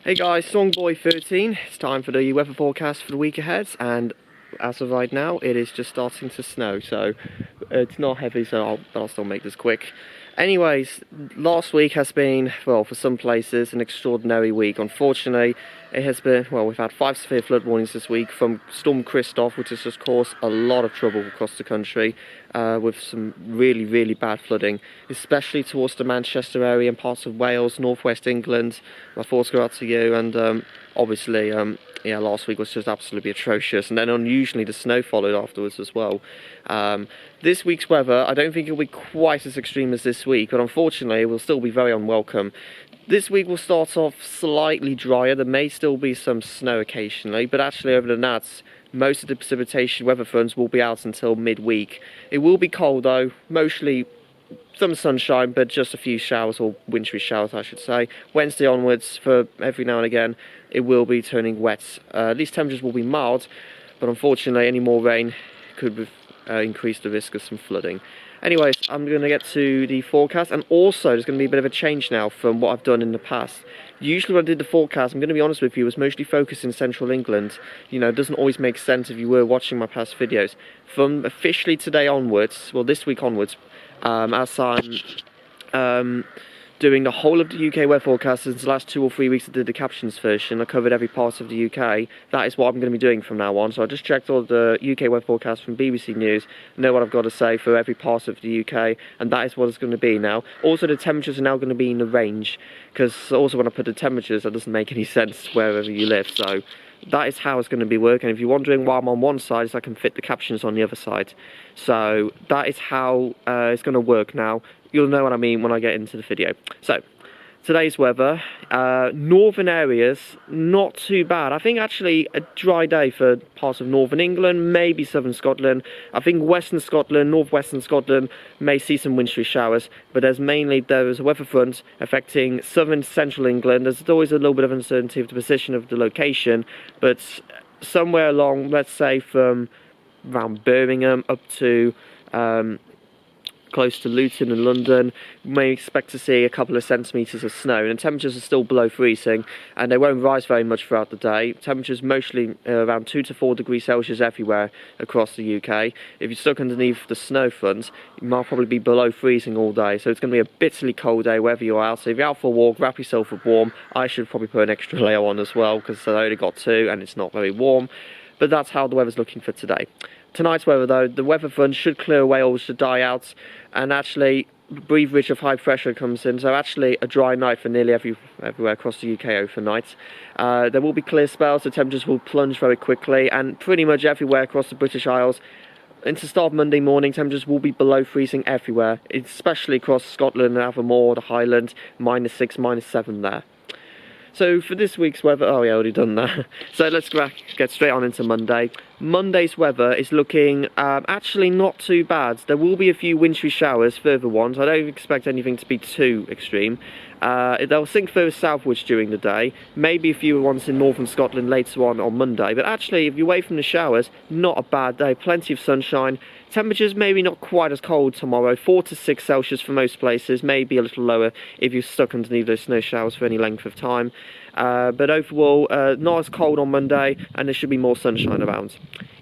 Hey guys, Songboy13. It's time for the weather forecast for the week ahead, and as of right now, it is just starting to snow, so it's not heavy, so I'll still make this quick. Anyways, last week has been, well, for some places, an extraordinary week. Unfortunately, it has been, well, we've had 5 severe flood warnings this week from Storm Christoph, which has just caused a lot of trouble across the country, with some really bad flooding, especially towards the Manchester area and parts of Wales, northwest England. My thoughts go out to you, and obviously, yeah, last week was just absolutely atrocious, and then unusually the snow followed afterwards as well. This week's weather, I don't think it'll be quite as extreme as this week, but unfortunately it will still be very unwelcome. This week will start off slightly drier. There may still be some snow occasionally, but actually over than that, most of the precipitation weather fronts will be out until midweek. It will be cold though, mostly some sunshine, but just a few showers, or wintry showers I should say. Wednesday onwards, for every now and again, it will be turning wet. These temperatures will be mild, but unfortunately any more rain could increase the risk of some flooding. Anyways, I'm going to get to the forecast, and also there's going to be a bit of a change now from what I've done in the past. Usually when I did the forecast, I'm going to be honest with you, it was mostly focused in central England. You know, it doesn't always make sense if you were watching my past videos. From officially today onwards, well this week onwards, as I'm doing the whole of the UK weather forecast since the last 2 or 3 weeks I did the captions version. I covered every part of the UK. That is what I'm going to be doing from now on. So I just checked all the UK weather forecast from BBC News, know what I've got to say for every part of the UK, and that is what it's going to be now. Also, the temperatures are now going to be in the range, because also when I put the temperatures, that doesn't make any sense wherever you live. So that is how it's going to be working. If you're wondering why I'm on one side, is I can fit the captions on the other side. So that is how it's going to work now. You'll know what I mean when I get into the video. So, today's weather, northern areas, not too bad. I think actually a dry day for parts of northern England, maybe southern Scotland. I think western Scotland, northwestern Scotland may see some wintry showers, but there is a weather front affecting southern central England. There's always a little bit of uncertainty of the position of the location, but somewhere along, let's say from around Birmingham up to close to Luton and London, we may expect to see a couple of centimetres of snow, and the temperatures are still below freezing, and they won't rise very much throughout the day. Temperatures mostly around 2 to 4 degrees Celsius everywhere across the UK. If you're stuck underneath the snow front, you might probably be below freezing all day, so it's going to be a bitterly cold day wherever you're out. So if you're out for a walk, wrap yourself up warm. I should probably put an extra layer on as well, because I only got 2 and it's not very warm. But that's how the weather's looking for today. Tonight's weather though, the weather front should clear away or should die out, and actually a brief ridge of high pressure comes in, so actually a dry night for nearly everywhere across the UK overnight. There will be clear spells, the temperatures will plunge very quickly, and pretty much everywhere across the British Isles. Into the start of Monday morning, temperatures will be below freezing everywhere, especially across Scotland and Avonmore, the Highlands, -6, -7 there. So for this week's weather, oh yeah, I already done that. So let's get straight on into Monday. Monday's weather is looking actually not too bad. There will be a few wintry showers, further ones. I don't expect anything to be too extreme. They'll sink further southwards during the day. Maybe a few ones in northern Scotland later on Monday. But actually, if you're away from the showers, not a bad day. Plenty of sunshine. Temperatures maybe not quite as cold tomorrow. 4 to 6 Celsius for most places. Maybe a little lower if you're stuck underneath those snow showers for any length of time. But overall, not as cold on Monday, and there should be more sunshine around.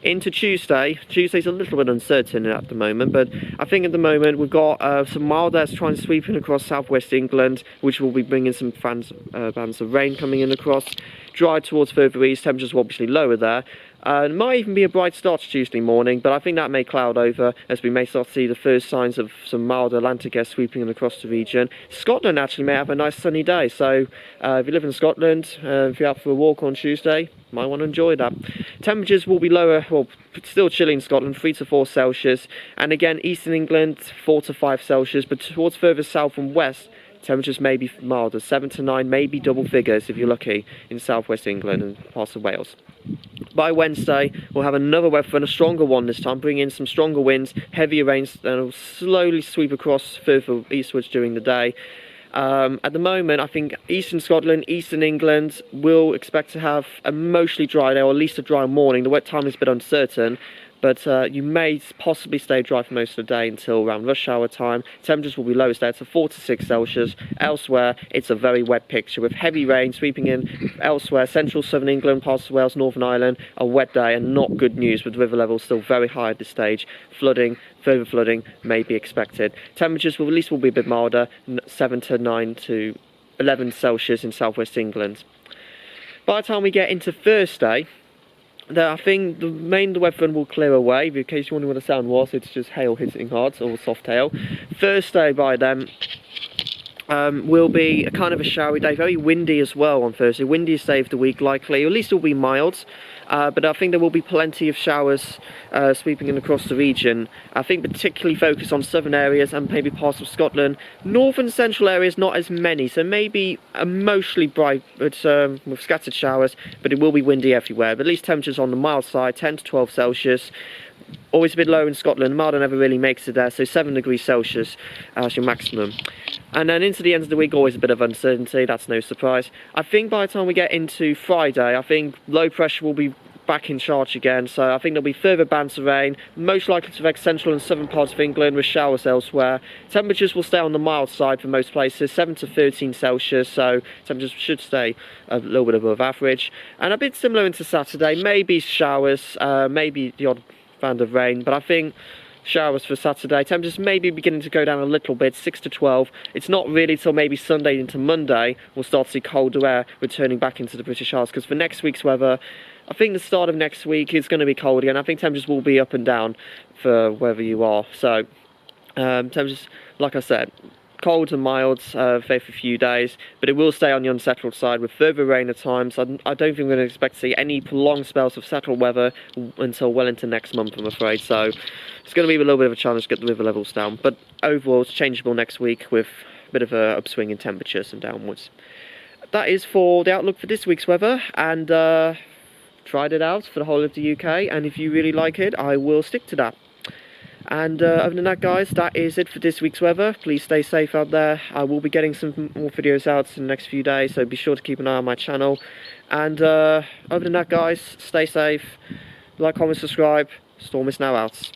Into Tuesday. Tuesday's a little bit uncertain at the moment, but I think at the moment we've got some mild airs trying to sweep in across southwest England, which will be bringing some bands of rain coming in across. Dry towards further east, temperatures will obviously lower there. It might even be a bright start to Tuesday morning, but I think that may cloud over as we may start to see the first signs of some mild Atlantic air sweeping in across the region. Scotland actually may have a nice sunny day, so if you live in Scotland, if you're out for a walk on Tuesday, you might want to enjoy that. Temperatures will be lower, well, still chilly in Scotland, 3 to 4 Celsius, and again, eastern England, 4 to 5 Celsius, but towards further south and west, temperatures may be milder, 7 to 9, maybe double figures if you're lucky in southwest England and parts of Wales. By Wednesday, we'll have another weather front, a stronger one this time, bringing in some stronger winds, heavier rains, and it'll slowly sweep across further eastwards during the day. At the moment, I think eastern Scotland, eastern England will expect to have a mostly dry day, or at least a dry morning. The wet time is a bit uncertain, but you may possibly stay dry for most of the day until around rush hour time. Temperatures will be lowest there to 4 to 6 Celsius. Elsewhere, it's a very wet picture with heavy rain sweeping in. Elsewhere, central southern England, parts of Wales, Northern Ireland, a wet day and not good news, with river levels still very high at this stage. Flooding, further flooding may be expected. Temperatures will at least be a bit milder, 7 to 9 to 11 Celsius in southwest England. By the time we get into Thursday, I think the weather front will clear away. In case you wonder what the sound was, it's just hail hitting hard, or soft hail. Thursday by then will be a kind of a showery day, very windy as well on Thursday. Windiest day of the week likely, or at least it will be mild. But I think there will be plenty of showers sweeping in across the region. I think particularly focused on southern areas and maybe parts of Scotland. Northern central areas not as many, so maybe mostly bright but with scattered showers, but it will be windy everywhere. But at least temperatures on the mild side, 10 to 12 Celsius. Always a bit lower in Scotland. Milder never really makes it there, so 7 degrees Celsius as your maximum. And then into the end of the week, always a bit of uncertainty, that's no surprise. I think by the time we get into Friday, I think low pressure will be back in charge again, so I think there'll be further bands of rain, most likely to affect central and southern parts of England with showers elsewhere. Temperatures will stay on the mild side for most places, 7 to 13 Celsius, so temperatures should stay a little bit above average. And a bit similar into Saturday, maybe showers, maybe the odd band of rain, but I think showers for Saturday. Temperatures may be beginning to go down a little bit, 6 to 12. It's not really till maybe Sunday into Monday we'll start to see colder air returning back into the British Isles, because for next week's weather, I think the start of next week is going to be cold again. I think temperatures will be up and down for wherever you are. So temperatures, like I said, cold and mild for a few days, but it will stay on the unsettled side with further rain at times. I don't think we're going to expect to see any prolonged spells of settled weather until well into next month, I'm afraid. So it's going to be a little bit of a challenge to get the river levels down, but overall it's changeable next week with a bit of an upswing in temperatures and downwards. That is for the outlook for this week's weather, and tried it out for the whole of the UK, and if you really like it, I will stick to that. And other than that, guys, that is it for this week's weather. Please stay safe out there. I will be getting some more videos out in the next few days, so be sure to keep an eye on my channel. And other than that, guys, stay safe, like, comment, subscribe. Storm is now out.